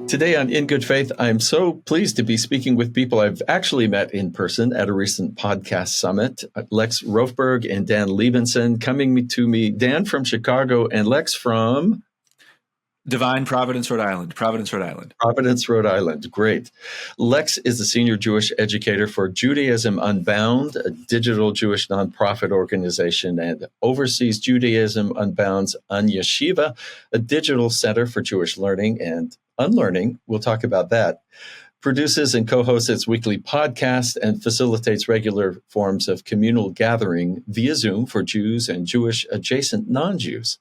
Today on In Good Faith, I'm so pleased to be speaking with people I've actually met in person at a recent podcast summit. Lex Rofeberg and Dan Libenson coming to me. Dan from Chicago and Lex from Divine Providence, Rhode Island. Providence, Rhode Island. Great. Lex is the senior Jewish educator for Judaism Unbound, a digital Jewish nonprofit organization, and oversees Judaism Unbound's UnYeshiva, a digital center for Jewish learning and unlearning. We'll talk about that. Produces and co-hosts its weekly podcast and facilitates regular forms of communal gathering via Zoom for Jews and Jewish adjacent non-Jews.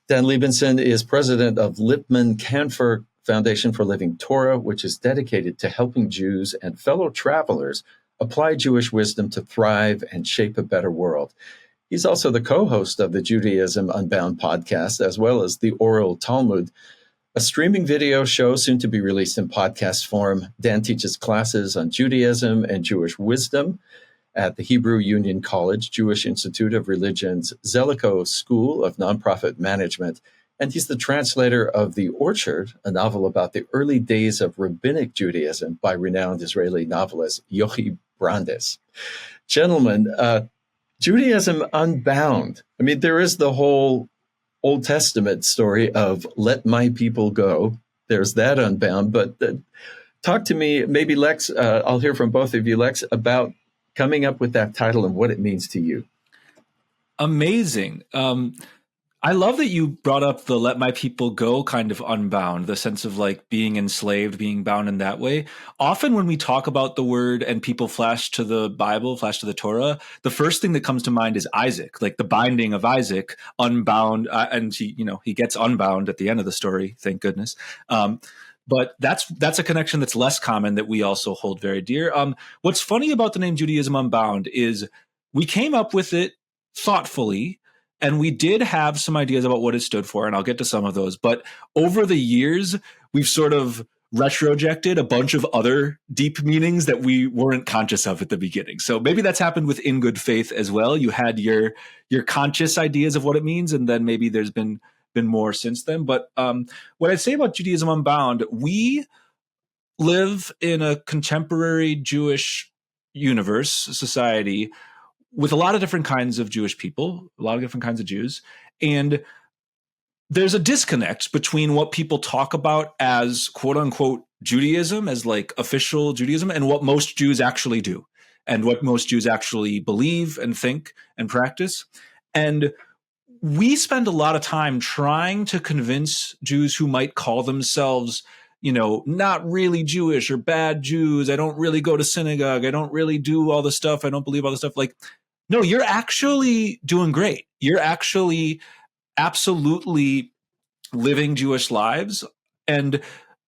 Dan Libenson is president of Lippman Kanfer Foundation for Living Torah, which is dedicated to helping Jews and fellow travelers apply Jewish wisdom to thrive and shape a better world. He's also the co-host of the Judaism Unbound podcast, as well as the Oral Talmud, a streaming video show soon to be released in podcast form. Dan teaches classes on Judaism and Jewish wisdom at the Hebrew Union College, Jewish Institute of Religion's Zelikow School of Nonprofit Management, and he's the translator of The Orchard, a novel about the early days of Rabbinic Judaism by renowned Israeli novelist Yochi Brandes. Gentlemen, Judaism Unbound. I mean, there is the whole Old Testament story of let my people go. There's that Unbound, but talk to me, maybe Lex, I'll hear from both of you, Lex, about coming up with that title and what it means to you. Amazing. I love that you brought up the let my people go kind of unbound, the sense of like being enslaved, being bound in that way. Often when we talk about the word and people flash to the Bible, flash to the Torah, the first thing that comes to mind is Isaac, like the binding of Isaac, unbound, and he gets unbound at the end of the story, thank goodness. But that's a connection that's less common that we also hold very dear. What's funny about the name Judaism Unbound is we came up with it thoughtfully, and we did have some ideas about what it stood for, and I'll get to some of those. But over the years, we've sort of retrojected a bunch of other deep meanings that we weren't conscious of at the beginning. So maybe that's happened with In Good Faith as well. You had your conscious ideas of what it means, and then maybe there's been more since then. But what I'd say about Judaism Unbound, we live in a contemporary Jewish universe, society, with a lot of different kinds of Jewish people, a lot of different kinds of Jews. And there's a disconnect between what people talk about as quote unquote Judaism, as like official Judaism, and what most Jews actually do, and what most Jews actually believe and think and practice. And we spend a lot of time trying to convince Jews who might call themselves, not really Jewish or bad Jews. I don't really go to synagogue. I don't really do all the stuff. I don't believe all the stuff. Like, no, you're actually doing great. You're actually absolutely living Jewish lives. And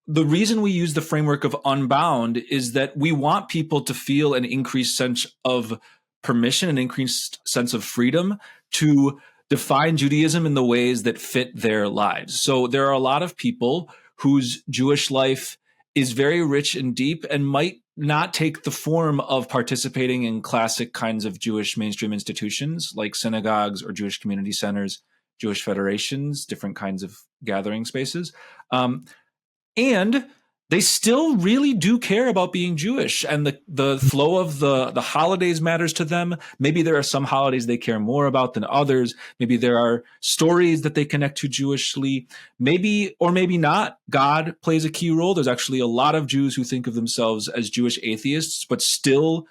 the reason we use the framework of Unbound is that we want people to feel an increased sense of permission, an increased sense of freedom to define Judaism in the ways that fit their lives. So there are a lot of people whose Jewish life is very rich and deep and might not take the form of participating in classic kinds of Jewish mainstream institutions like synagogues or Jewish community centers, Jewish federations, different kinds of gathering spaces. And they still really do care about being Jewish, and the flow of the holidays matters to them. Maybe there are some holidays they care more about than others. Maybe there are stories that they connect to Jewishly. Maybe or maybe not. God plays a key role. There's actually a lot of Jews who think of themselves as Jewish atheists, but still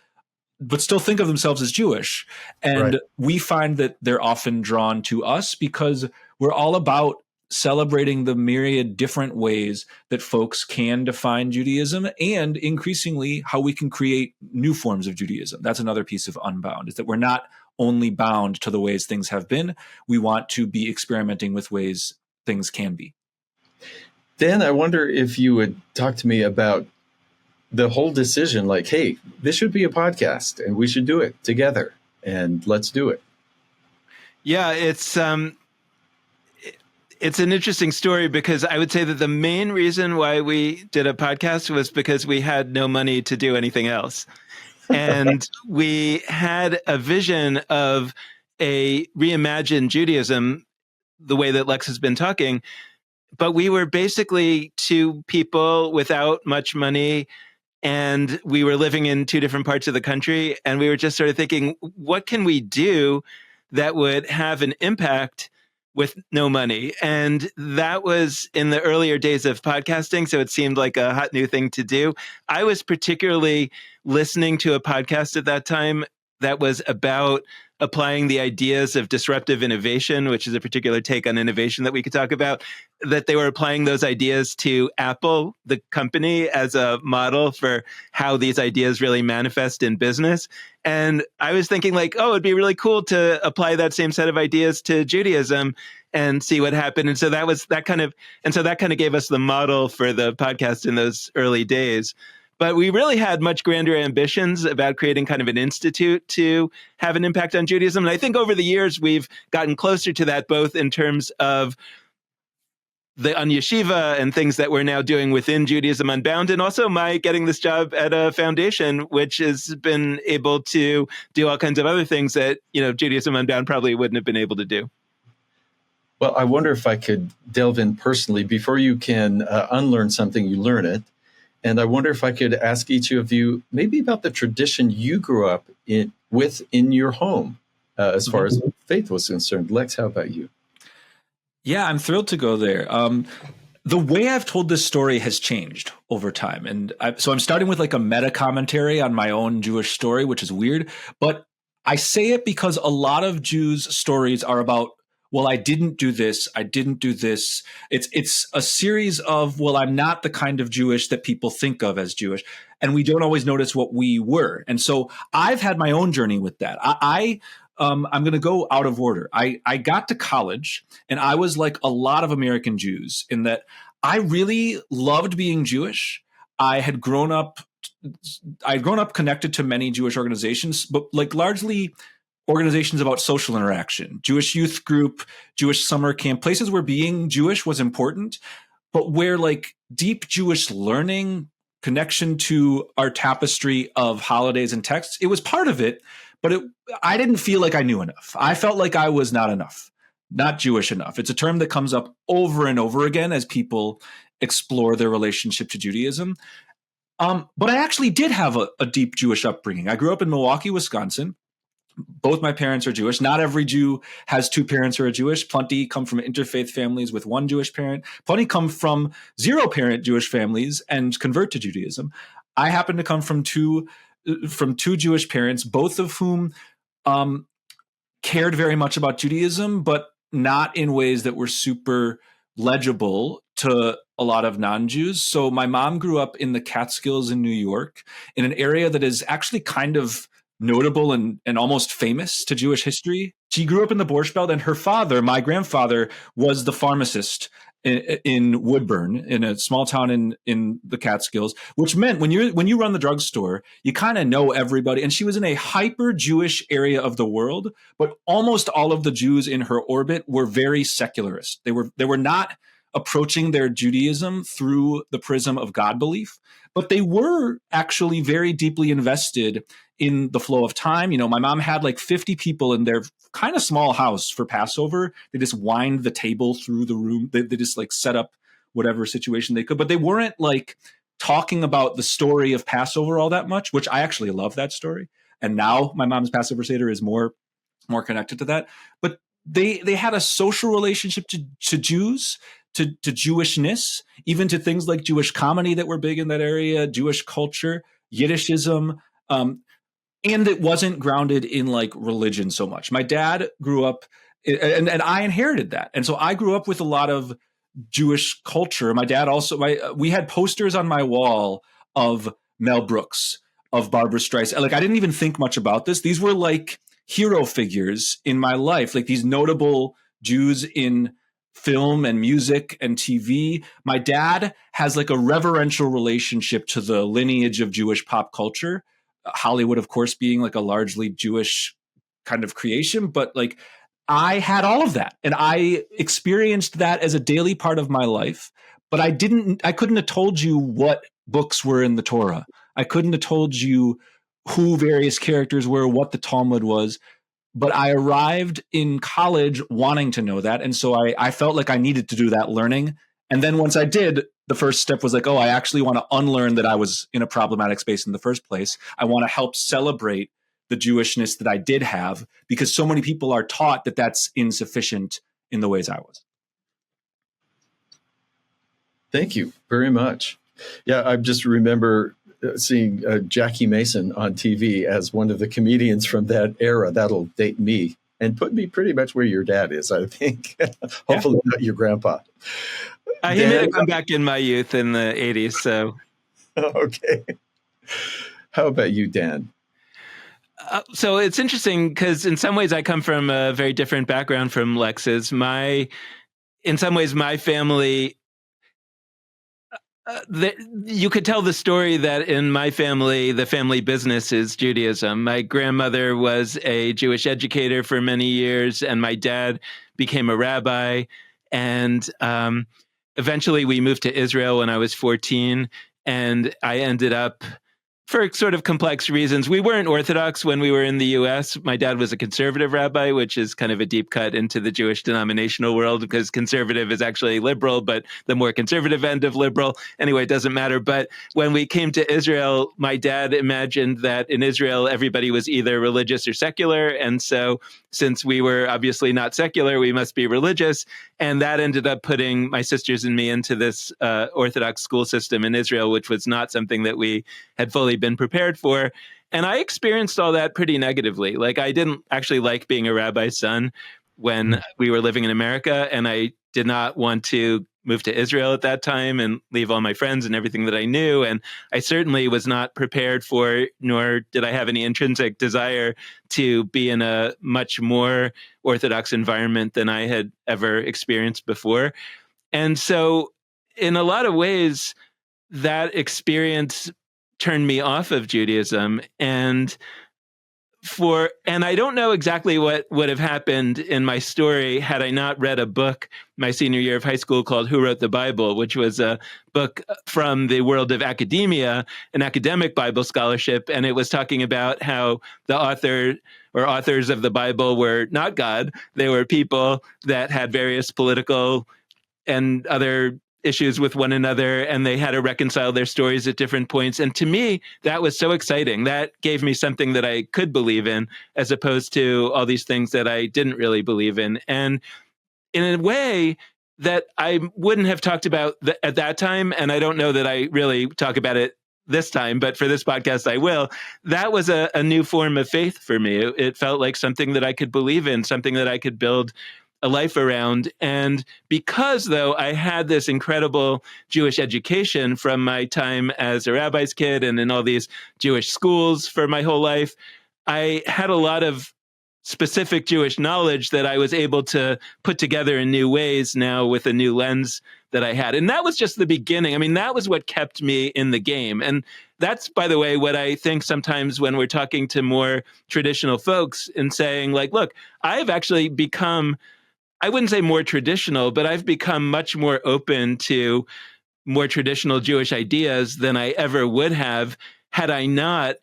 think of themselves as Jewish. And right. We find that they're often drawn to us because we're all about celebrating the myriad different ways that folks can define Judaism, and increasingly how we can create new forms of Judaism. That's another piece of Unbound, is that we're not only bound to the ways things have been. We want to be experimenting with ways things can be. Dan, I wonder if you would talk to me about the whole decision, like, hey, this should be a podcast and we should do it together, and let's do it. Yeah, it's an interesting story, because I would say that the main reason why we did a podcast was because we had no money to do anything else. And we had a vision of a reimagined Judaism, the way that Lex has been talking, but we were basically two people without much money, and we were living in two different parts of the country. And we were just sort of thinking, what can we do that would have an impact with no money? And that was in the earlier days of podcasting. So it seemed like a hot new thing to do. I was particularly listening to a podcast at that time that was about applying the ideas of disruptive innovation, which is a particular take on innovation that we could talk about, that they were applying those ideas to Apple, the company, as a model for how these ideas really manifest in business. And I was thinking like, oh, it'd be really cool to apply that same set of ideas to Judaism and see what happened. And so that kind of gave us the model for the podcast in those early days. But we really had much grander ambitions about creating kind of an institute to have an impact on Judaism. And I think over the years, we've gotten closer to that, both in terms of the UnYeshiva and things that we're now doing within Judaism Unbound, and also my getting this job at a foundation, which has been able to do all kinds of other things that, Judaism Unbound probably wouldn't have been able to do. Well, I wonder if I could delve in personally. Before you can unlearn something, you learn it. And I wonder if I could ask each of you maybe about the tradition you grew up with in your home as far as faith was concerned. Lex, how about you? Yeah, I'm thrilled to go there. The way I've told this story has changed over time. And so I'm starting with like a meta commentary on my own Jewish story, which is weird. But I say it because a lot of Jews' stories are about, well, I didn't do this. I didn't do this. It's a series of, well, I'm not the kind of Jewish that people think of as Jewish. And we don't always notice what we were. And so I've had my own journey with that. I'm going to go out of order. I got to college, and I was like a lot of American Jews in that I really loved being Jewish. I had grown up connected to many Jewish organizations, but like largely organizations about social interaction, Jewish youth group, Jewish summer camp, places where being Jewish was important, but where like deep Jewish learning, connection to our tapestry of holidays and texts, it was part of it, but I didn't feel like I knew enough. I felt like I was not enough, not Jewish enough. It's a term that comes up over and over again as people explore their relationship to Judaism. But I actually did have a deep Jewish upbringing. I grew up in Milwaukee, Wisconsin. Both my parents are Jewish. Not every Jew has two parents who are Jewish. Plenty come from interfaith families with one Jewish parent. Plenty come from zero-parent Jewish families and convert to Judaism. I happen to come from two Jewish parents, both of whom cared very much about Judaism, but not in ways that were super legible to a lot of non-Jews. So my mom grew up in the Catskills in New York, in an area that is actually kind of notable and almost famous to Jewish history. She grew up in the Borscht Belt, and her father, my grandfather, was the pharmacist in Woodburn, in a small town in the Catskills, which meant when you run the drugstore, you kind of know everybody. And she was in a hyper Jewish area of the world, but almost all of the Jews in her orbit were very secularist. They were not approaching their Judaism through the prism of God belief, but they were actually very deeply invested in the flow of time. My mom had like 50 people in their kind of small house for Passover. They just wind the table through the room. They just like set up whatever situation they could, but they weren't like talking about the story of Passover all that much, which I actually love that story. And now my mom's Passover Seder is more connected to that. But they had a social relationship to Jews, to Jewishness, even to things like Jewish comedy that were big in that area, Jewish culture, Yiddishism, and it wasn't grounded in like religion so much. My dad grew up, and I inherited that. And so I grew up with a lot of Jewish culture. My dad also, we had posters on my wall of Mel Brooks, of Barbra Streisand. Like I didn't even think much about this. These were like hero figures in my life, like these notable Jews in film and music and TV. My dad has like a reverential relationship to the lineage of Jewish pop culture. Hollywood, of course, being like a largely Jewish kind of creation, but like I had all of that and I experienced that as a daily part of my life, but I couldn't have told you what books were in the Torah. I couldn't have told you who various characters were, what the Talmud was, but I arrived in college wanting to know that. And so I felt like I needed to do that learning And then once I did, the first step was like, oh, I actually want to unlearn that I was in a problematic space in the first place. I want to help celebrate the Jewishness that I did have, because so many people are taught that that's insufficient in the ways I was. Thank you very much. Yeah, I just remember seeing Jackie Mason on TV as one of the comedians from that era. That'll date me and put me pretty much where your dad is, I think. Hopefully not your grandpa. He made it come back in my youth in the 80s. So, okay. How about you, Dan? So it's interesting because in some ways I come from a very different background from Lex's. In some ways, my family, you could tell the story that in my family, the family business is Judaism. My grandmother was a Jewish educator for many years, and my dad became a rabbi. And eventually we moved to Israel when I was 14, and I ended up, for sort of complex reasons. We weren't Orthodox when we were in the U.S. My dad was a conservative rabbi, which is kind of a deep cut into the Jewish denominational world, because conservative is actually liberal, but the more conservative end of liberal. Anyway, it doesn't matter. But when we came to Israel, my dad imagined that in Israel, everybody was either religious or secular. And so since we were obviously not secular, we must be religious. And that ended up putting my sisters and me into this Orthodox school system in Israel, which was not something that we had fully been prepared for. And I experienced all that pretty negatively. Like, I didn't actually like being a rabbi's son when we were living in America, and I did not want to move to Israel at that time and leave all my friends and everything that I knew. And I certainly was not prepared for, nor did I have any intrinsic desire to be in a much more Orthodox environment than I had ever experienced before. And so in a lot of ways, that experience turned me off of Judaism. And I don't know exactly what would have happened in my story had I not read a book my senior year of high school called Who Wrote the Bible, which was a book from the world of academia, an academic Bible scholarship. And it was talking about how the author or authors of the Bible were not God. They were people that had various political and other issues with one another, and they had to reconcile their stories at different points. And to me, that was so exciting. That gave me something that I could believe in, as opposed to all these things that I didn't really believe in. And in a way that I wouldn't have talked about at that time, and I don't know that I really talk about it this time, but for this podcast, I will. That was a new form of faith for me. It felt like something that I could believe in, something that I could build a life around. And because, though, I had this incredible Jewish education from my time as a rabbi's kid and in all these Jewish schools for my whole life, I had a lot of specific Jewish knowledge that I was able to put together in new ways now with a new lens that I had. And that was just the beginning. I mean, that was what kept me in the game. And that's, by the way, what I think sometimes when we're talking to more traditional folks and saying, like, look, I've actually become, I wouldn't say more traditional, but I've become much more open to more traditional Jewish ideas than I ever would have had I not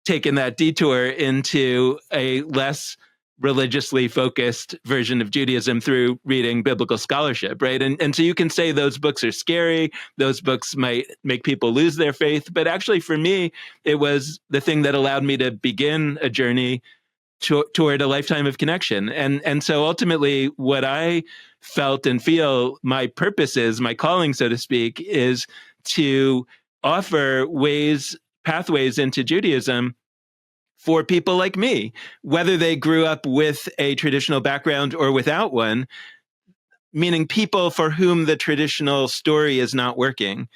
taken that detour into a less religiously focused version of Judaism through reading biblical scholarship, right? And so you can say those books are scary, those books might make people lose their faith, but actually for me, it was the thing that allowed me to begin a journey toward a lifetime of connection. And so ultimately what I felt and feel my purpose is, my calling, so to speak, is to offer pathways into Judaism for people like me, whether they grew up with a traditional background or without one, meaning people for whom the traditional story is not working,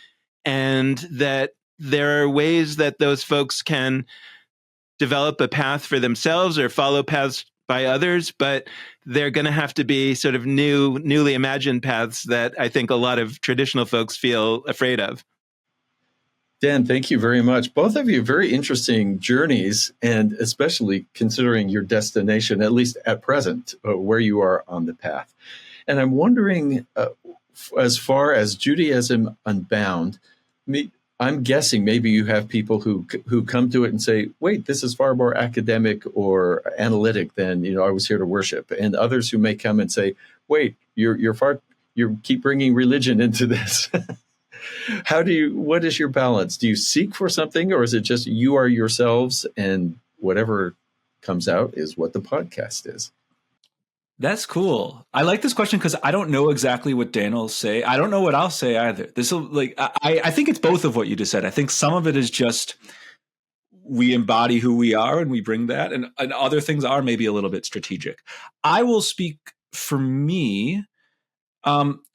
and that there are ways that those folks can develop a path for themselves or follow paths by others, but they're going to have to be sort of newly imagined paths that I think a lot of traditional folks feel afraid of. Dan, thank you very much. Both of you, very interesting journeys, and especially considering your destination, at least at present, where you are on the path. And I'm wondering, as far as Judaism Unbound, I'm guessing maybe you have people who come to it and say, wait, this is far more academic or analytic than, I was here to worship. And others who may come and say, wait, you're far you keep bringing religion into this. What is your balance? Do you seek for something, or is it just you are yourselves and whatever comes out is what the podcast is? That's cool. I like this question because I don't know exactly what Dan will say. I don't know what I'll say either. I think it's both of what you just said. I think some of it is just we embody who we are and we bring that, and other things are maybe a little bit strategic. I will speak for me.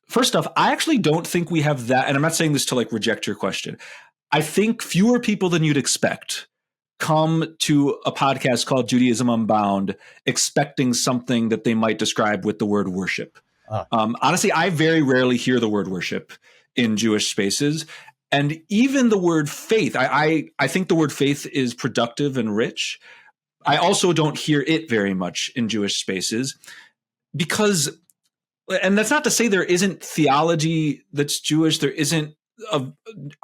First off, I actually don't think we have that, and I'm not saying this to like reject your question. I think fewer people than you'd expect come to a podcast called Judaism Unbound expecting something that they might describe with the word worship. Honestly, I very rarely hear the word worship in Jewish spaces. And even the word faith, I think the word faith is productive and rich. I also don't hear it very much in Jewish spaces because, and that's not to say there isn't theology that's Jewish. There isn't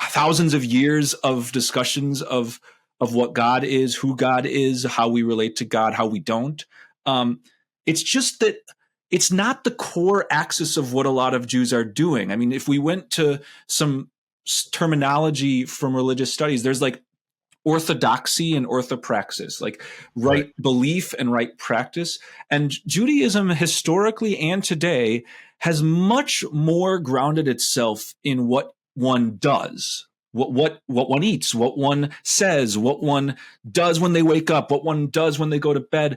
thousands of years of discussions of what God is, who God is, how we relate to God, how we don't. It's just that it's not the core axis of what a lot of Jews are doing. I mean, if we went to some terminology from religious studies, there's like orthodoxy and orthopraxis, like right belief and right practice. And Judaism historically and today has much more grounded itself in what one does. What one eats, what one says, what one does when they wake up, what one does when they go to bed,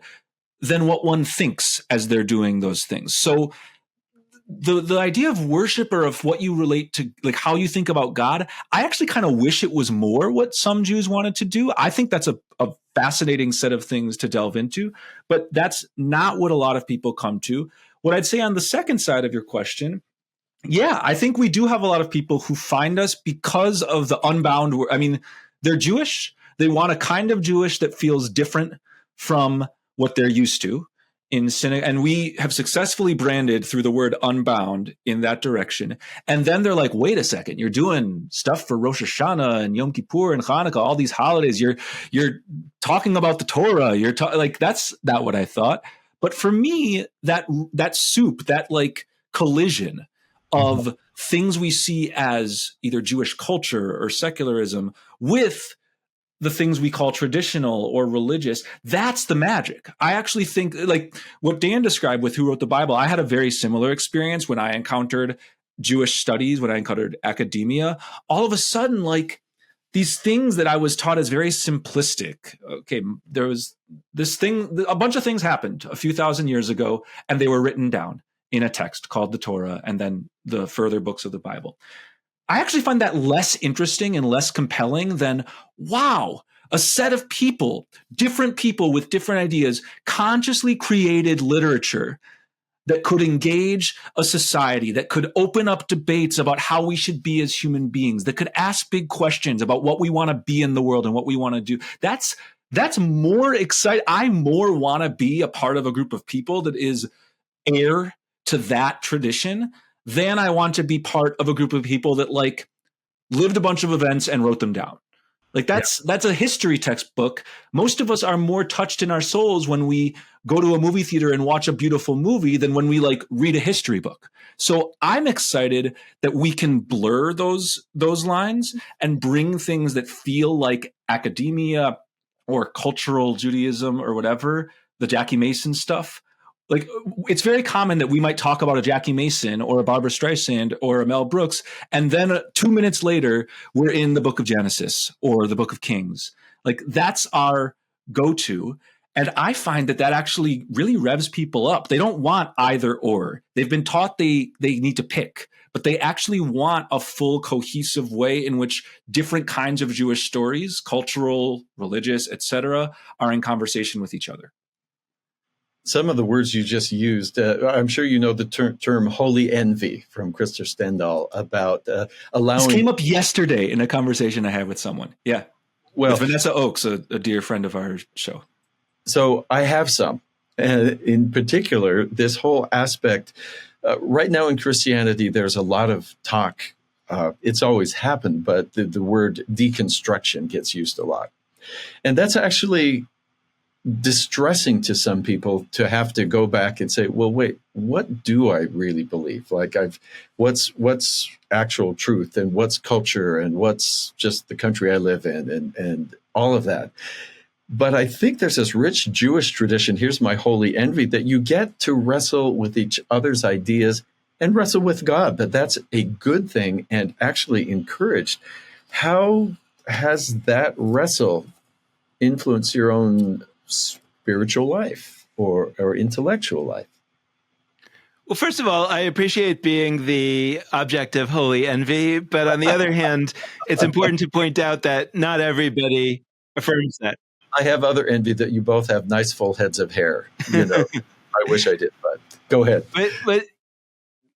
than what one thinks as they're doing those things. So the idea of worship, or of what you relate to, like how you think about God, I actually kind of wish it was more what some Jews wanted to do. I think that's a fascinating set of things to delve into, but that's not what a lot of people come to. What I'd say on the second side of your question, yeah, I think we do have a lot of people who find us because of the unbound. I mean, they're Jewish. They want a kind of Jewish that feels different from what they're used to in synagogue. And we have successfully branded through the word unbound in that direction. And then they're like, wait a second, you're doing stuff for Rosh Hashanah and Yom Kippur and Hanukkah, all these holidays. You're talking about the Torah. Like, that's not what I thought. But for me, that soup, that like collision of things we see as either Jewish culture or secularism with the things we call traditional or religious, that's the magic. I actually think, like what Dan described with Who Wrote the Bible, I had a very similar experience when I encountered Jewish studies, when I encountered academia. All of a sudden, like these things that I was taught as very simplistic. Okay, there was this thing, a bunch of things happened a few thousand years ago, and they were written down in a text called the Torah and then the further books of the Bible. I actually find that less interesting and less compelling than, wow, a set of people, different people with different ideas, consciously created literature that could engage a society, that could open up debates about how we should be as human beings, that could ask big questions about what we want to be in the world and what we want to do. That's more exciting. I more want to be a part of a group of people that is heir to that tradition than I want to be part of a group of people that like lived a bunch of events and wrote them down. Like that's a history textbook. Most of us are more touched in our souls when we go to a movie theater and watch a beautiful movie than when we like read a history book. So I'm excited that we can blur those lines and bring things that feel like academia or cultural Judaism or whatever, the Jackie Mason stuff. Like, it's very common that we might talk about a Jackie Mason or a Barbara Streisand or a Mel Brooks, and then 2 minutes later, we're in the book of Genesis or the book of Kings. Like, that's our go-to. And I find that actually really revs people up. They don't want either or. They've been taught they need to pick, but they actually want a full, cohesive way in which different kinds of Jewish stories, cultural, religious, etc., are in conversation with each other. Some of the words you just used, I'm sure you know the term holy envy from Christopher Stendhal about allowing... This came up yesterday in a conversation I had with someone. Yeah. Well, with Vanessa Oakes, a dear friend of our show. So I have some. In particular, this whole aspect, right now in Christianity, there's a lot of talk. It's always happened, but the word deconstruction gets used a lot. And that's actually distressing to some people to have to go back and say, well, wait, what do I really believe? Like what's actual truth and what's culture and what's just the country I live in and all of that. But I think there's this rich Jewish tradition, here's my holy envy, that you get to wrestle with each other's ideas and wrestle with God. But that's a good thing and actually encouraged. How has that wrestle influenced your own spiritual life or intellectual life? Well, first of all, I appreciate being the object of holy envy. But on the other hand, it's important to point out that not everybody affirms that. I have other envy that you both have nice full heads of hair. You know, I wish I did, but go ahead. But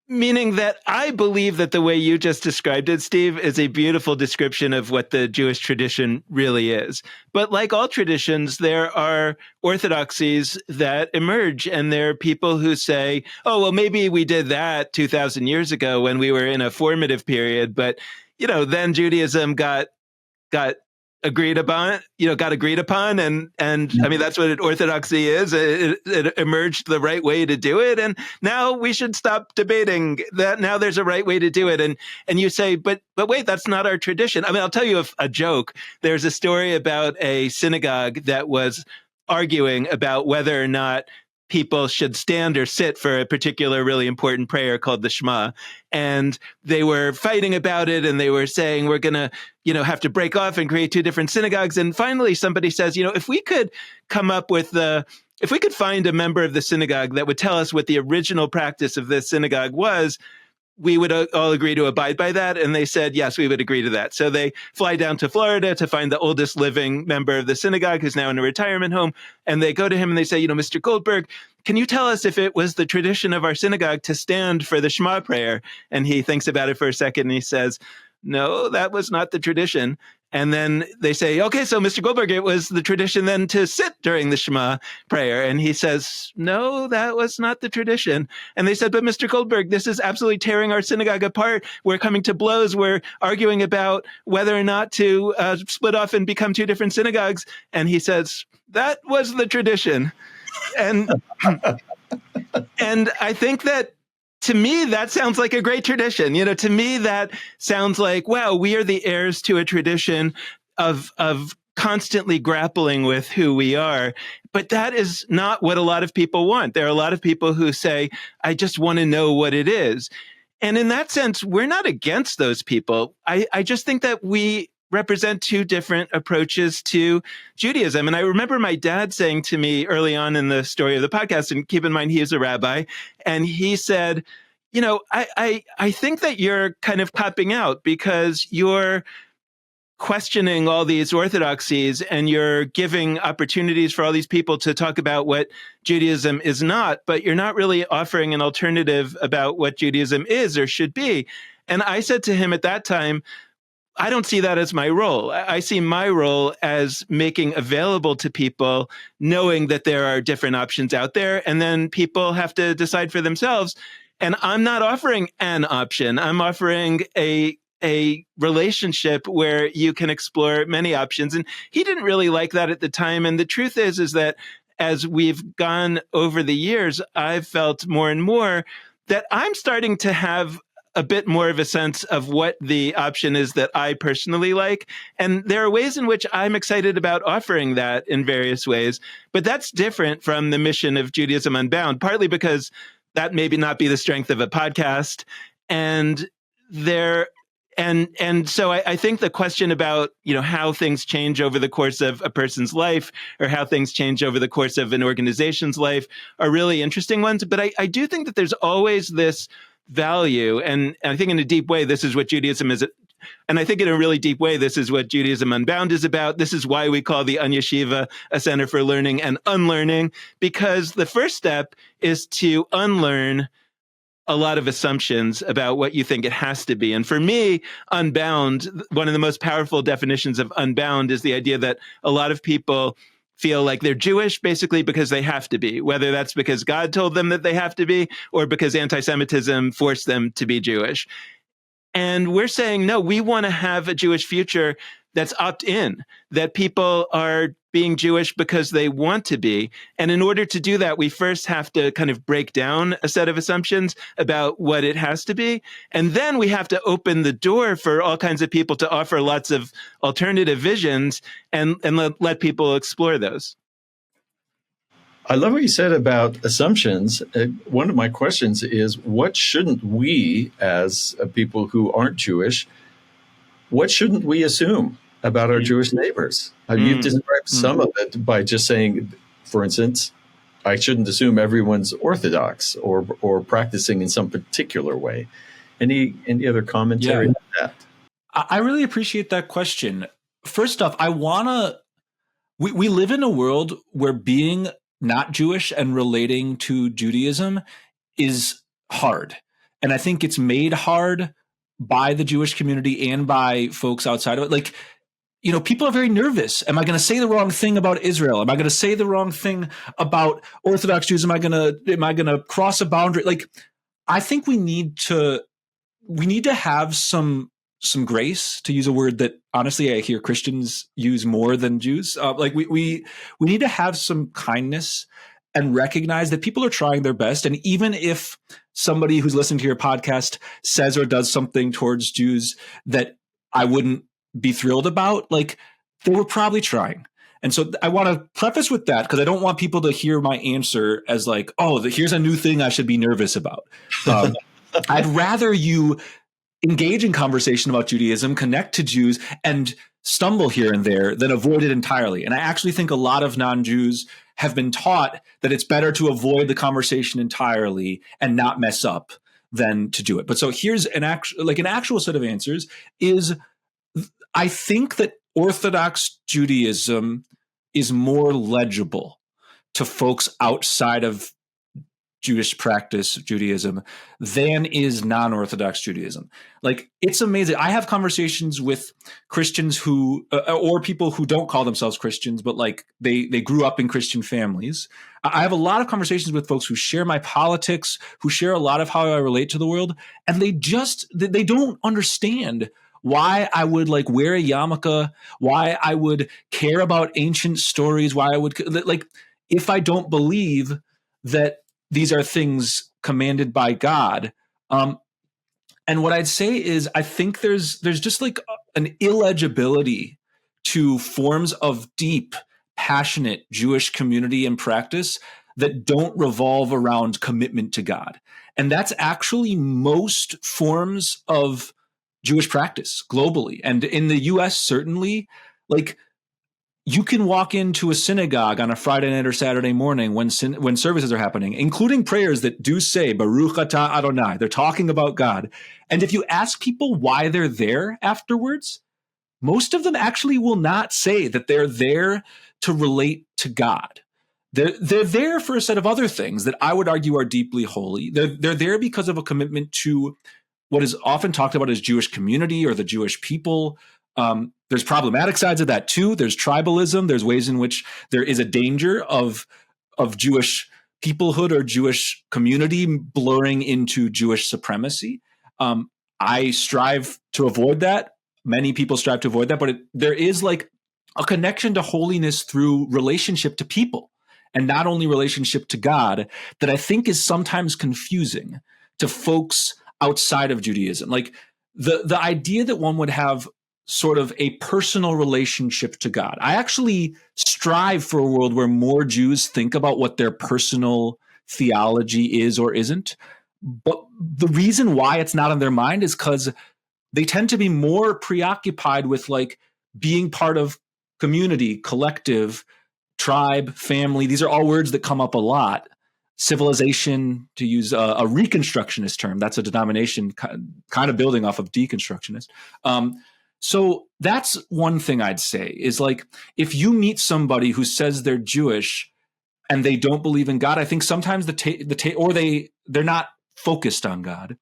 meaning that I believe that the way you just described it, Steve, is a beautiful description of what the Jewish tradition really is. But like all traditions, there are orthodoxies that emerge, and there are people who say, oh, well, maybe we did that 2,000 years ago when we were in a formative period, but, then Judaism got agreed upon, and I mean, that's what orthodoxy is. It emerged the right way to do it. And now we should stop debating that. Now there's a right way to do it. And you say, but wait, that's not our tradition. I mean, I'll tell you a joke. There's a story about a synagogue that was arguing about whether or not people should stand or sit for a particular really important prayer called the Shema. And they were fighting about it, and they were saying, we're going to, have to break off and create two different synagogues. And finally, somebody says, if we could come up with if we could find a member of the synagogue that would tell us what the original practice of this synagogue was, we would all agree to abide by that. And they said, yes, we would agree to that. So they fly down to Florida to find the oldest living member of the synagogue, who's now in a retirement home. And they go to him and they say, Mr. Goldberg, can you tell us if it was the tradition of our synagogue to stand for the Shema prayer? And he thinks about it for a second and he says, no, that was not the tradition. And then they say, okay, so Mr. Goldberg, it was the tradition then to sit during the Shema prayer. And he says, no, that was not the tradition. And they said, but Mr. Goldberg, this is absolutely tearing our synagogue apart. We're coming to blows. We're arguing about whether or not to split off and become two different synagogues. And he says, that was the tradition. And I think that, to me, that sounds like a great tradition. To me, that sounds like, wow, we are the heirs to a tradition of constantly grappling with who we are. But that is not what a lot of people want. There are a lot of people who say, I just want to know what it is. And in that sense, we're not against those people. I just think that we represent two different approaches to Judaism. And I remember my dad saying to me early on in the story of the podcast, and keep in mind, he is a rabbi, and he said, I think that you're kind of copping out because you're questioning all these orthodoxies and you're giving opportunities for all these people to talk about what Judaism is not, but you're not really offering an alternative about what Judaism is or should be. And I said to him at that time, I don't see that as my role. I see my role as making available to people, knowing that there are different options out there, and then people have to decide for themselves. And I'm not offering an option. I'm offering a relationship where you can explore many options. And he didn't really like that at the time. And the truth is that as we've gone over the years, I've felt more and more that I'm starting to have a bit more of a sense of what the option is that I personally like. And there are ways in which I'm excited about offering that in various ways. But that's different from the mission of Judaism Unbound, partly because that maybe not be the strength of a podcast. And so I think the question about, how things change over the course of a person's life or how things change over the course of an organization's life are really interesting ones. But I do think that there's always this value. And I think in a deep way, this is what Judaism is. And I think in a really deep way, this is what Judaism Unbound is about. This is why we call the UnYeshiva a center for learning and unlearning, because the first step is to unlearn a lot of assumptions about what you think it has to be. And for me, Unbound, one of the most powerful definitions of Unbound is the idea that a lot of people feel like they're Jewish basically because they have to be, whether that's because God told them that they have to be or because anti-Semitism forced them to be Jewish. And we're saying, no, we want to have a Jewish future that's opt-in, that people are being Jewish because they want to be. And in order to do that, we first have to kind of break down a set of assumptions about what it has to be. And then we have to open the door for all kinds of people to offer lots of alternative visions and let people explore those. I love what you said about assumptions. One of my questions is, what shouldn't we, as people who aren't Jewish, what shouldn't we assume about our Jewish neighbors? You've described some of it by just saying, for instance, I shouldn't assume everyone's Orthodox or practicing in some particular way. Any other commentary on that? I really appreciate that question. First off, we live in a world where being not Jewish and relating to Judaism is hard. And I think it's made hard by the Jewish community and by folks outside of it. Like, people are very nervous. Am I going to say the wrong thing about Israel? Am I going to say the wrong thing about Orthodox Jews? Am I going to cross a boundary? Like, I think we need to have some grace, to use a word that honestly I hear Christians use more than Jews. We need to have some kindness and recognize that people are trying their best. And even if somebody who's listening to your podcast says or does something towards Jews that I wouldn't be thrilled about, like, they were probably trying. And so I want to preface with that, because I don't want people to hear my answer as like, oh, here's a new thing I should be nervous about. I'd rather you engage in conversation about Judaism, connect to Jews, and stumble here and there than avoid it entirely. And I actually think a lot of non-Jews have been taught that it's better to avoid the conversation entirely and not mess up than to do it. But so here's an actual set of answers is, I think that Orthodox Judaism is more legible to folks outside of Jewish practice, Judaism, than is non-Orthodox Judaism. Like, it's amazing. I have conversations with Christians who, or people who don't call themselves Christians, but like they grew up in Christian families. I have a lot of conversations with folks who share my politics, who share a lot of how I relate to the world, and they don't understand why I would like wear a yarmulke, why I would care about ancient stories, why I would, like, if I don't believe that these are things commanded by God. And what I'd say is, I think there's just like an illegibility to forms of deep, passionate Jewish community and practice that don't revolve around commitment to God. And that's actually most forms of Jewish practice globally. And in the US, certainly, like, you can walk into a synagogue on a Friday night or Saturday morning when services are happening, including prayers that do say, Baruch atah Adonai. They're talking about God. And if you ask people why they're there afterwards, most of them actually will not say that they're there to relate to God. They're there for a set of other things that I would argue are deeply holy. They're there because of a commitment to what is often talked about as Jewish community or the Jewish people. There's problematic sides of that too. There's tribalism. There's ways in which there is a danger of Jewish peoplehood or Jewish community blurring into Jewish supremacy. I strive to avoid that. Many people strive to avoid that, but there is like a connection to holiness through relationship to people, and not only relationship to God, that I think is sometimes confusing to folks outside of Judaism. Like the idea that one would have sort of a personal relationship to God. I actually strive for a world where more Jews think about what their personal theology is or isn't. But the reason why it's not on their mind is because they tend to be more preoccupied with like being part of community, collective, tribe, family. These are all words that come up a lot. Civilization, to use a Reconstructionist term. That's a denomination kind of building off of deconstructionist. So that's one thing I'd say is like, if you meet somebody who says they're Jewish and they don't believe in God, I think sometimes they're not focused on God.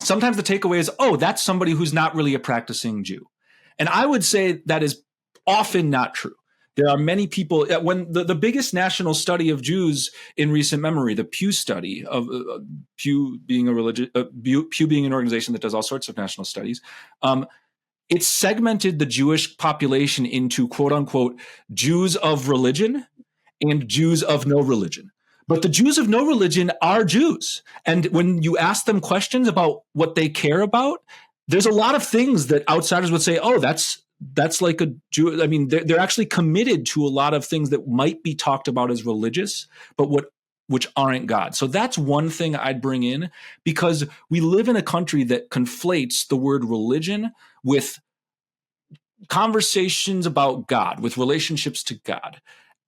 Sometimes the takeaway is, oh, that's somebody who's not really a practicing Jew. And I would say that is often not true. There are many people, when the biggest national study of Jews in recent memory, the Pew study of Pew being Pew being an organization that does all sorts of national studies, it segmented the Jewish population into quote unquote Jews of religion and Jews of no religion. But the Jews of no religion are Jews. And when you ask them questions about what they care about, there's a lot of things that outsiders would say, oh, that's like a Jew. I mean, they're actually committed to a lot of things that might be talked about as religious, but which aren't God. So that's one thing I'd bring in, because we live in a country that conflates the word religion with conversations about God, with relationships to God.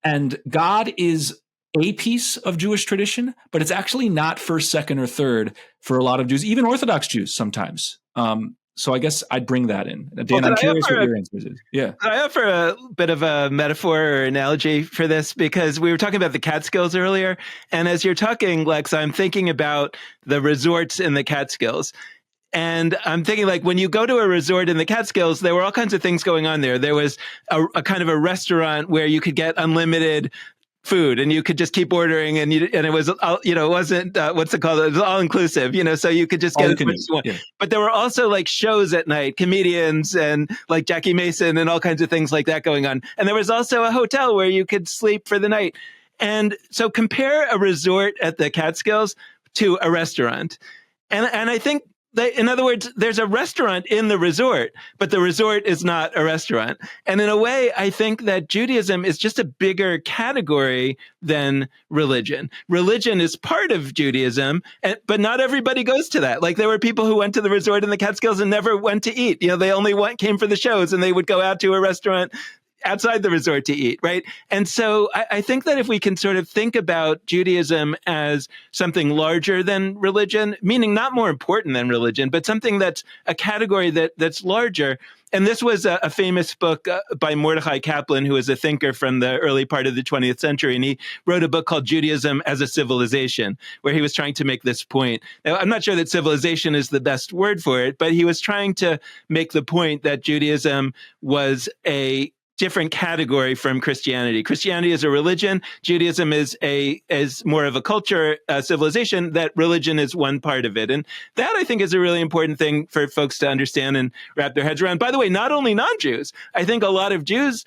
And God is a piece of Jewish tradition, but it's actually not first, second, or third for a lot of Jews, even Orthodox Jews sometimes. So I guess I'd bring that in. Dan, I'm curious what your answer is. Yeah. I offer a bit of a metaphor or analogy for this, because we were talking about the Catskills earlier. And as you're talking, Lex, I'm thinking about the resorts in the Catskills. And I'm thinking, like, when you go to a resort in the Catskills, there were all kinds of things going on there. There was a kind of a restaurant where you could get unlimited food and you could just keep ordering, and it was, it wasn't, what's it called? It was all inclusive, so you could just get as much as you want. Yeah. But there were also like shows at night, comedians and like Jackie Mason and all kinds of things like that going on. And there was also a hotel where you could sleep for the night. And so compare a resort at the Catskills to a restaurant. And I think, in other words, there's a restaurant in the resort, but the resort is not a restaurant. And in a way, I think that Judaism is just a bigger category than religion. Religion is part of Judaism, but not everybody goes to that. Like, there were people who went to the resort in the Catskills and never went to eat. They only came for the shows, and they would go out to a restaurant outside the resort to eat, right? And so I think that if we can sort of think about Judaism as something larger than religion, meaning not more important than religion, but something that's a category that's larger. And this was a famous book by Mordechai Kaplan, who was a thinker from the early part of the 20th century. And he wrote a book called Judaism as a Civilization, where he was trying to make this point. Now, I'm not sure that civilization is the best word for it, but he was trying to make the point that Judaism was a different category from Christianity. Christianity is a religion. Judaism is more of a culture, a civilization. That religion is one part of it. And that, I think, is a really important thing for folks to understand and wrap their heads around. By the way, not only non-Jews, I think a lot of Jews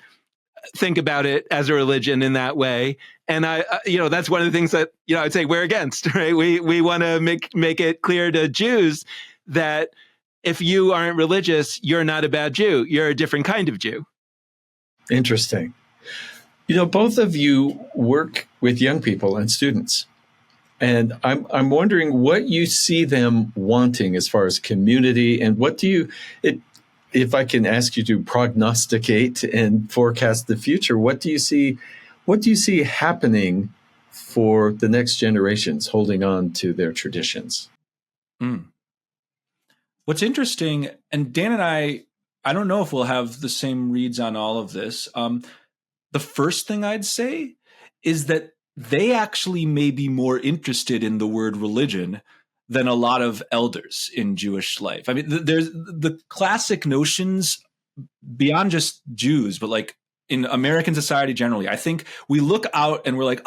think about it as a religion in that way. And that's one of the things that, I'd say we're against, right? We want to make it clear to Jews that if you aren't religious, you're not a bad Jew. You're a different kind of Jew. Interesting. Both of you work with young people and students, and I'm wondering what you see them wanting as far as community, and what do you, if I can ask you to prognosticate and forecast the future, what do you see happening for the next generations holding on to their traditions? What's interesting, and Dan and I don't know if we'll have the same reads on all of this. The first thing I'd say is that they actually may be more interested in the word religion than a lot of elders in Jewish life. I mean, there's the classic notions beyond just Jews, but like in American society generally. I think we look out and we're like,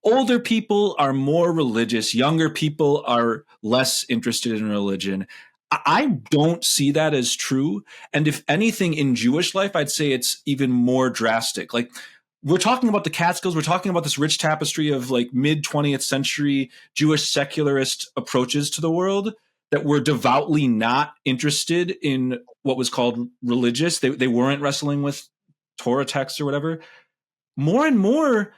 older people are more religious, younger people are less interested in religion. I don't see that as true. And if anything, in Jewish life, I'd say it's even more drastic. Like, we're talking about the Catskills. We're talking about this rich tapestry of like mid 20th century Jewish secularist approaches to the world that were devoutly not interested in what was called religious. They weren't wrestling with Torah texts or whatever. More and more,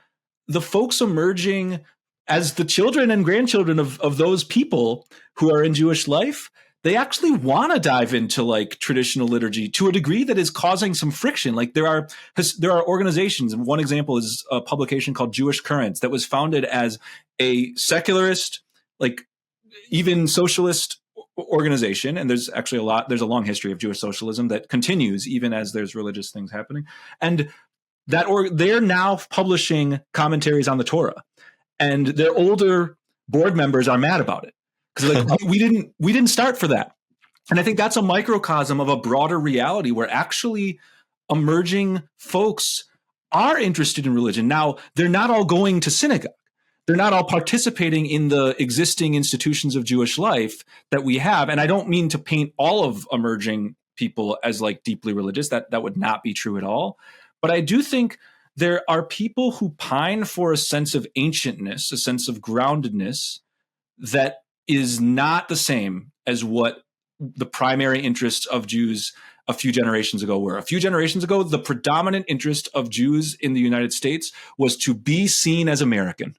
the folks emerging as the children and grandchildren of those people who are in Jewish life, they actually want to dive into like traditional liturgy to a degree that is causing some friction. Like there are organizations, and one example is a publication called Jewish Currents that was founded as a secularist, like even socialist organization. And there's a long history of Jewish socialism that continues even as there's religious things happening. And they're now publishing commentaries on the Torah, and their older board members are mad about it. Because like we didn't start for that. And I think that's a microcosm of a broader reality where actually emerging folks are interested in religion. Now, they're not all going to synagogue. They're not all participating in the existing institutions of Jewish life that we have. And I don't mean to paint all of emerging people as like deeply religious. That would not be true at all. But I do think there are people who pine for a sense of ancientness, a sense of groundedness that is not the same as what the primary interests of Jews a few generations ago were. A few generations ago, the predominant interest of Jews in the United States was to be seen as American,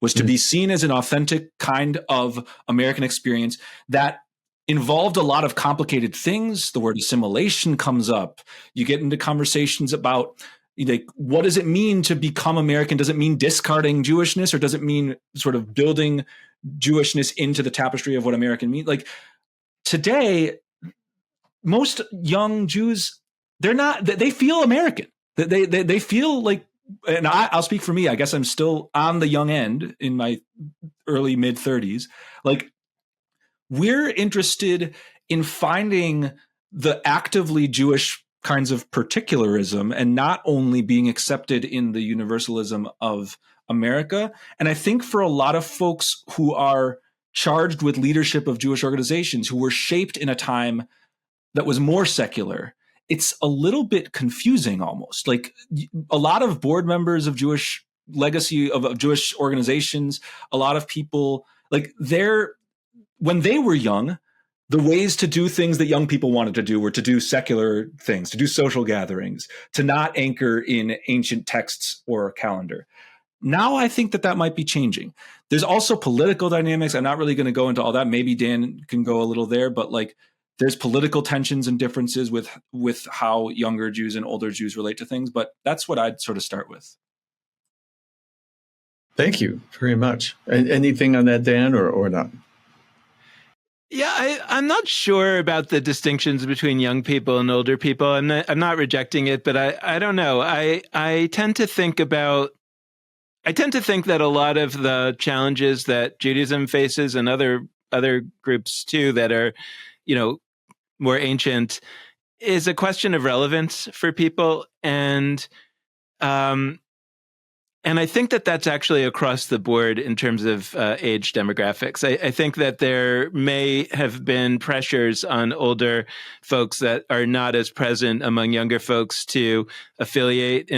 was to be seen as an authentic kind of American experience that involved a lot of complicated things. The word assimilation comes up. You get into conversations about, like, what does it mean to become American? Does it mean discarding Jewishness, or does it mean sort of building Jewishness into the tapestry of what American means? Like, today, most young Jews, they feel American. They feel like, and I'll speak for me, I guess I'm still on the young end in my early mid 30s. Like, we're interested in finding the actively Jewish kinds of particularism and not only being accepted in the universalism of America. And I think for a lot of folks who are charged with leadership of Jewish organizations, who were shaped in a time that was more secular, it's a little bit confusing almost. Like, a lot of board members of Jewish legacy of Jewish organizations, a lot of people, like, when they were young, the ways to do things that young people wanted to do were to do secular things, to do social gatherings, to not anchor in ancient texts or calendar. Now I think that might be changing. There's also political dynamics. I'm not really going to go into all that. Maybe Dan can go a little there, but like, there's political tensions and differences with how younger Jews and older Jews relate to things. But that's what I'd sort of start with. Thank you very much. Anything on that, Dan, or not? Yeah, I'm not sure about the distinctions between young people and older people. I'm not rejecting it, but I don't know. I tend to think that a lot of the challenges that Judaism faces, and other groups too that are, more ancient, is a question of relevance for people. And I think that that's actually across the board in terms of age demographics. I think that there may have been pressures on older folks that are not as present among younger folks to affiliate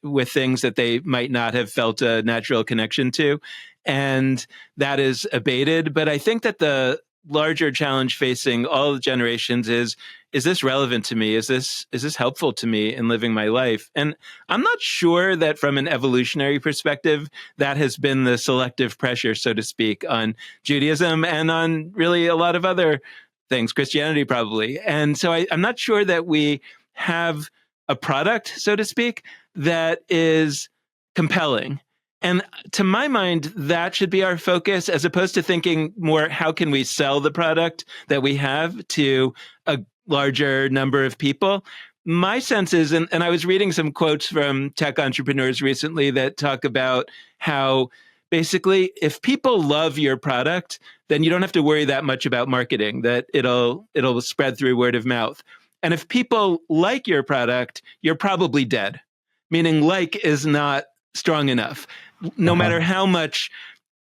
with things that they might not have felt a natural connection to. And that is abated. But I think that the larger challenge facing all the generations is this relevant to me? Is this helpful to me in living my life? And I'm not sure that from an evolutionary perspective, that has been the selective pressure, so to speak, on Judaism and on really a lot of other things, Christianity probably. And so I'm not sure that we have a product, so to speak, that is compelling. And to my mind, that should be our focus, as opposed to thinking more, how can we sell the product that we have to a larger number of people? My sense is, and I was reading some quotes from tech entrepreneurs recently that talk about how basically, if people love your product, then you don't have to worry that much about marketing, that it'll spread through word of mouth. And if people like your product, you're probably dead, meaning like is not strong enough. No matter how much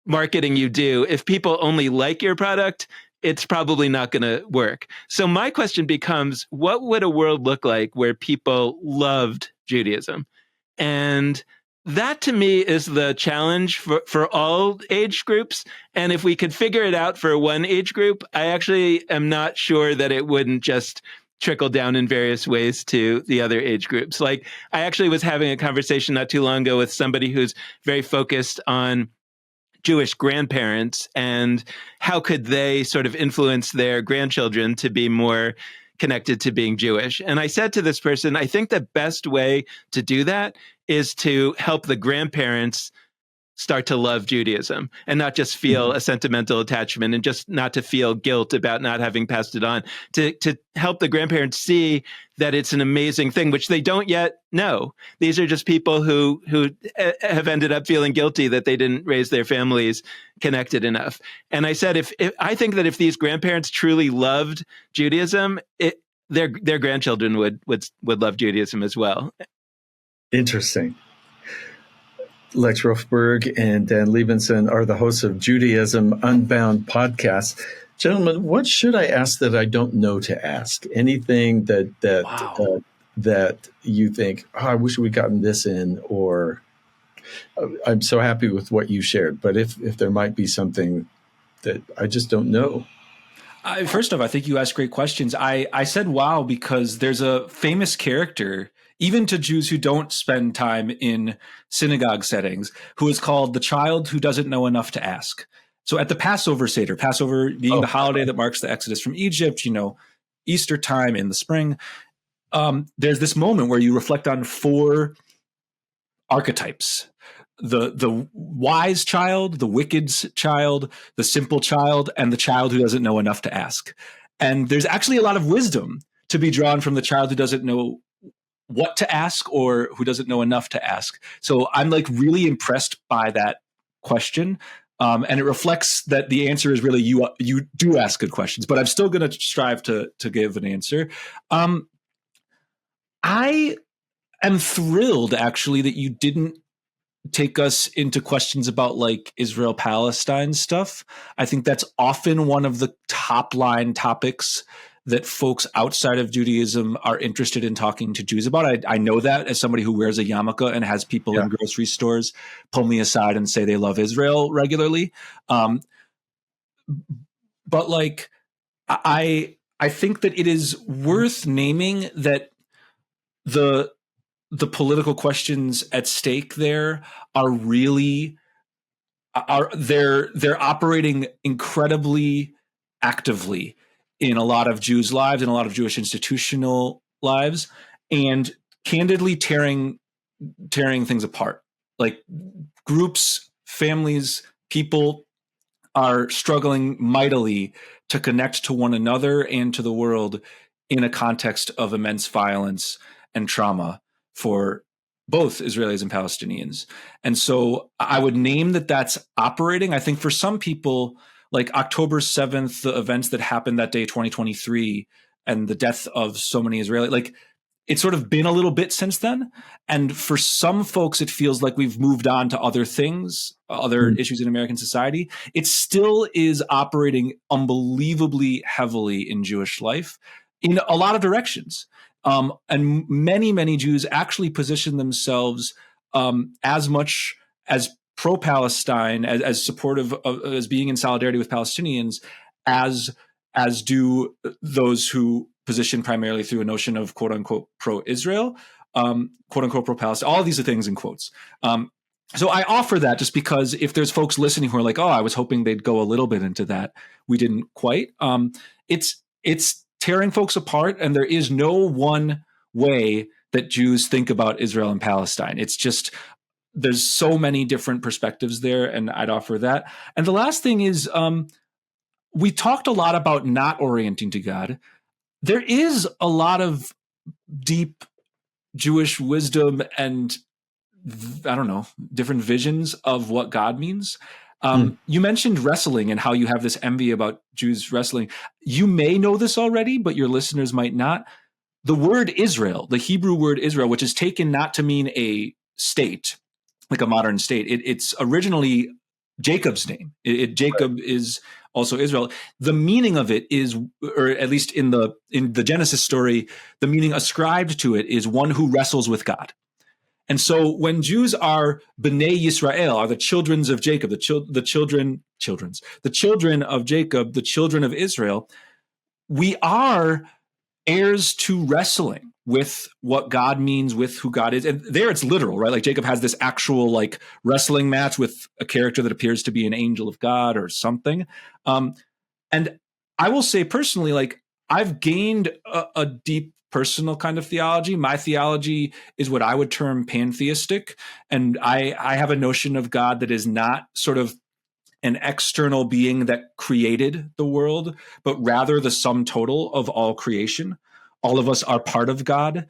marketing you do, if people only like your product, it's probably not going to work. So my question becomes, what would a world look like where people loved Judaism? And that, to me, is the challenge for all age groups. And if we could figure it out for one age group, I actually am not sure that it wouldn't just trickle down in various ways to the other age groups. Like, I actually was having a conversation not too long ago with somebody who's very focused on Jewish grandparents and how could they sort of influence their grandchildren to be more connected to being Jewish. And I said to this person, I think the best way to do that is to help the grandparents start to love Judaism and not just feel a sentimental attachment and just not to feel guilt about not having passed it on, to help the grandparents see that it's an amazing thing, which they don't yet know. These are just people who have ended up feeling guilty that they didn't raise their families connected enough. And I said, if I think that if these grandparents truly loved Judaism, their grandchildren would love Judaism as well. Interesting. Lex Rofeberg and Dan Libenson are the hosts of Judaism Unbound podcast. Gentlemen, what should I ask that I don't know to ask? Anything that you think, oh, I wish we'd gotten this in, or I'm so happy with what you shared. But if there might be something that I just don't know. First off, I think you asked great questions. I said wow because there's a famous character, even to Jews who don't spend time in synagogue settings, who is called the child who doesn't know enough to ask. So at the Passover Seder, Passover being the holiday that marks the Exodus from Egypt, Easter time in the spring, there's this moment where you reflect on 4 archetypes. The wise child, the wicked child, the simple child, and the child who doesn't know enough to ask. And there's actually a lot of wisdom to be drawn from the child who doesn't know what to ask or who doesn't know enough to ask. So I'm really impressed by that question. And it reflects that the answer is really you do ask good questions, but I'm still going to strive to give an answer. I am thrilled actually that you didn't take us into questions about Israel-Palestine stuff. I think that's often one of the top line topics that folks outside of Judaism are interested in talking to Jews about. I know that as somebody who wears a yarmulke and has people in grocery stores pull me aside and say they love Israel regularly. But I think that it is worth naming that the political questions at stake there they're operating incredibly actively in a lot of Jews' lives, in a lot of Jewish institutional lives, and candidly tearing things apart. Groups, families, people are struggling mightily to connect to one another and to the world in a context of immense violence and trauma for both Israelis and Palestinians. And so I would name that that's operating. I think for some people, October 7th, the events that happened that day, 2023, and the death of so many Israelis, it's sort of been a little bit since then. And for some folks, it feels like we've moved on to other things, other issues in American society. It still is operating unbelievably heavily in Jewish life in a lot of directions. And many, many Jews actually position themselves as much as pro-Palestine, as supportive of, as being in solidarity with Palestinians, as do those who position primarily through a notion of quote unquote pro-Israel, quote unquote pro-Palestine. All of these are things in quotes. So I offer that just because if there's folks listening who are like, oh, I was hoping they'd go a little bit into that, we didn't quite. It's tearing folks apart, and there is no one way that Jews think about Israel and Palestine. It's just there's so many different perspectives there, and I'd offer that. And the last thing is, we talked a lot about not orienting to God. There is a lot of deep Jewish wisdom and, I don't know, different visions of what God means. You mentioned wrestling and how you have this envy about Jews wrestling. You may know this already, but your listeners might not. The word Israel, the Hebrew word Israel, which is taken not to mean a state, like a modern state. It's originally Jacob's name. Jacob is also Israel. The meaning of it is, or at least in the Genesis story, the meaning ascribed to it is one who wrestles with God. And so when Jews are B'nai Yisrael, are the children of Jacob, the children of Jacob, the children of Israel, we are heirs to wrestling with what God means, with who God is. And there it's literal, right? Jacob has this actual wrestling match with a character that appears to be an angel of God or something. And I will say personally, I've gained a deep personal kind of theology. My theology is what I would term pantheistic. And I have a notion of God that is not sort of an external being that created the world, but rather the sum total of all creation. All of us are part of God.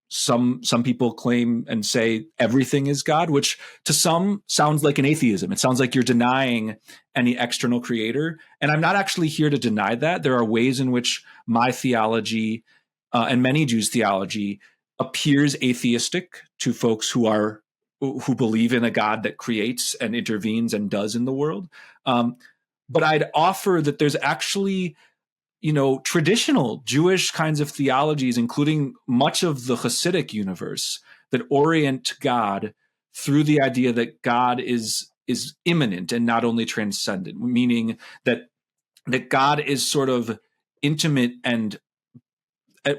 Some people claim and say everything is God, which to some sounds like an atheism. It sounds like you're denying any external creator. And I'm not actually here to deny that. There are ways in which my theology and many Jews' theology appears atheistic to folks who believe in a God that creates and intervenes and does in the world. But I'd offer that there's actually, traditional Jewish kinds of theologies, including much of the Hasidic universe, that orient God through the idea that God is immanent and not only transcendent, meaning that God is sort of intimate and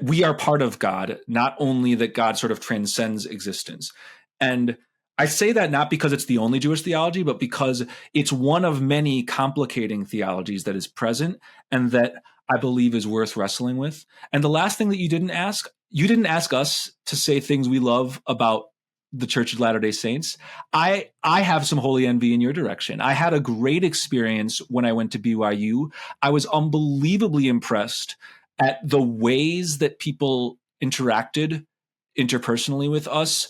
we are part of God, not only that God sort of transcends existence. And I say that not because it's the only Jewish theology, but because it's one of many complicating theologies that is present and that I believe is worth wrestling with. And the last thing that you didn't ask us to say things we love about the Church of Latter-day Saints. I have some holy envy in your direction. I had a great experience when I went to BYU. I was unbelievably impressed at the ways that people interacted interpersonally with us.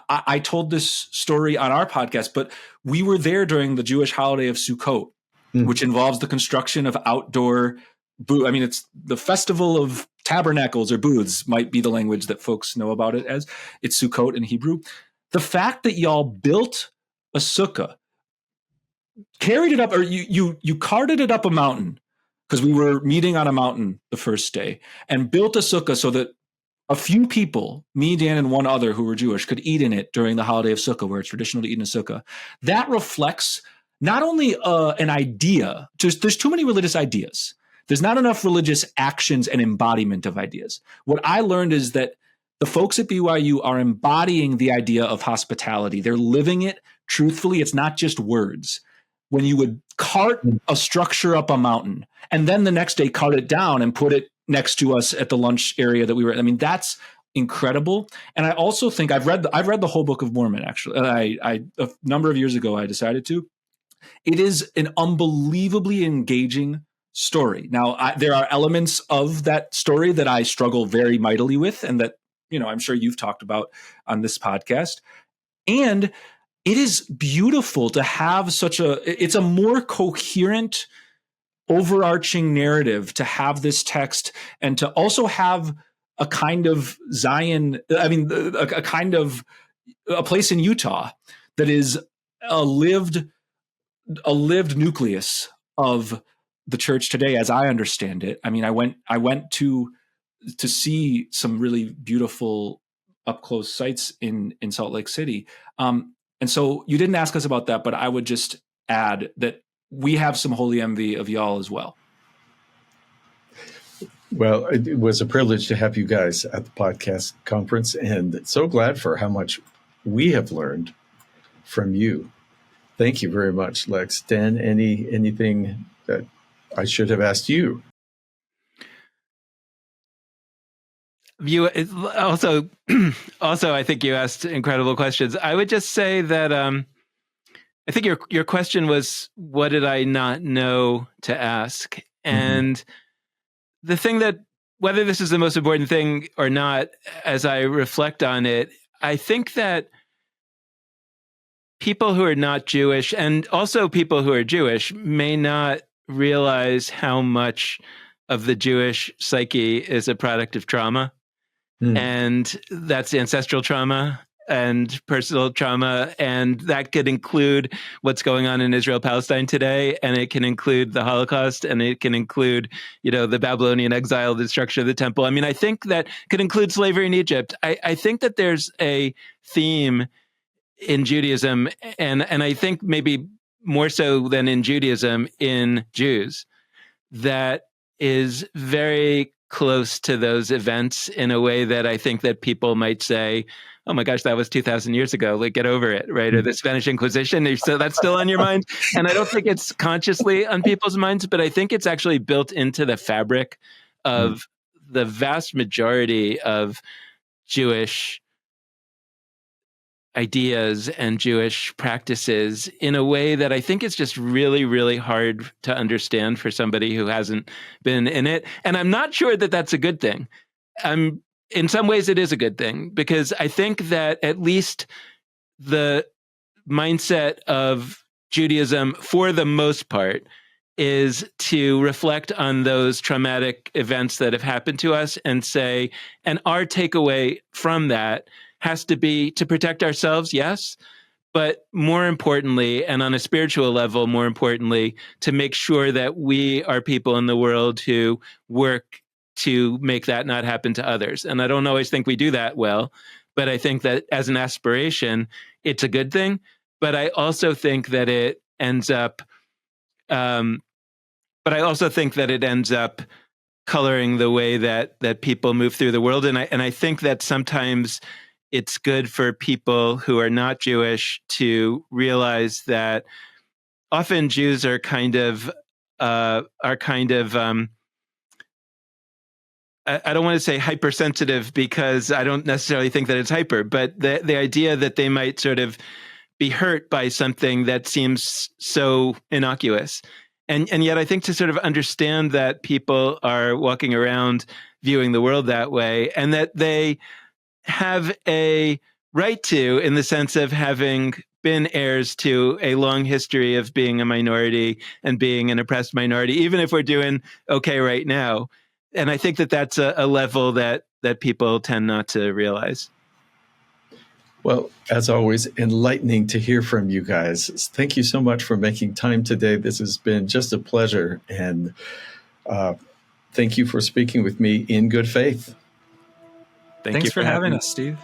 I told this story on our podcast, but we were there during the Jewish holiday of Sukkot, which involves the construction of outdoor booths. I mean, it's the festival of tabernacles or booths might be the language that folks know about it as. It's Sukkot in Hebrew. The fact that y'all built a sukkah, carried it up, or you carted it up a mountain, because we were meeting on a mountain the first day, and built a sukkah so that a few people, me, Dan, and one other who were Jewish, could eat in it during the holiday of Sukkah, where it's traditional to eat in a sukkah. That reflects not only an idea, there's too many religious ideas. There's not enough religious actions and embodiment of ideas. What I learned is that the folks at BYU are embodying the idea of hospitality. They're living it truthfully. It's not just words. When you would cart a structure up a mountain and then the next day cart it down and put it next to us at the lunch area that we were. I mean, that's incredible. And I also think I've read the whole Book of Mormon, actually. I a number of years ago, I decided to. It is an unbelievably engaging story. Now, there are elements of that story that I struggle very mightily with, and that, I'm sure you've talked about on this podcast. And it is beautiful to have it's a more coherent, overarching narrative to have this text, and to also have a kind of Zion, a kind of a place in Utah that is a lived nucleus of the church today, as I understand it. I mean, I went to see some really beautiful up close sites in Salt Lake City. And so you didn't ask us about that, but I would just add that we have some holy envy of y'all as well. Well, it was a privilege to have you guys at the podcast conference, and so glad for how much we have learned from you. Thank you very much, Lex. Dan, anything that I should have asked you? You also, I think you asked incredible questions. I would just say that I think your question was, what did I not know to ask? And the thing that, whether this is the most important thing or not, as I reflect on it, I think that people who are not Jewish, and also people who are Jewish, may not realize how much of the Jewish psyche is a product of trauma. And that's ancestral trauma and personal trauma. And that could include what's going on in Israel-Palestine today. And it can include the Holocaust. And it can include, the Babylonian exile, the destruction of the temple. I mean, I think that could include slavery in Egypt. I think that there's a theme in Judaism, and I think maybe more so than in Judaism, in Jews, that is very close to those events in a way that I think that people might say, oh my gosh, that was 2,000 years ago. Like, get over it, right? Or the Spanish Inquisition. So that's still on your mind. And I don't think it's consciously on people's minds, but I think it's actually built into the fabric of the vast majority of Jewish ideas and Jewish practices in a way that I think is just really, really hard to understand for somebody who hasn't been in it. And I'm not sure that that's a good thing. In some ways it is a good thing, because I think that at least the mindset of Judaism, for the most part, is to reflect on those traumatic events that have happened to us and say, and our takeaway from that has to be to protect ourselves, yes, but more importantly, and on a spiritual level, more importantly, to make sure that we are people in the world who work to make that not happen to others. And I don't always think we do that well, but I think that as an aspiration, it's a good thing. But I also think that it ends up coloring the way that people move through the world. And I think that sometimes it's good for people who are not Jewish to realize that often Jews are kind of I don't want to say hypersensitive, because I don't necessarily think that it's hyper, but the idea that they might sort of be hurt by something that seems so innocuous. And yet I think to sort of understand that people are walking around viewing the world that way, and that they have a right to, in the sense of having been heirs to a long history of being a minority and being an oppressed minority, even if we're doing okay right now. And I think that that's a level that people tend not to realize. Well, as always, enlightening to hear from you guys. Thank you so much for making time today. This has been just a pleasure. And thank you for speaking with me in good faith. Thanks for having us, Steve.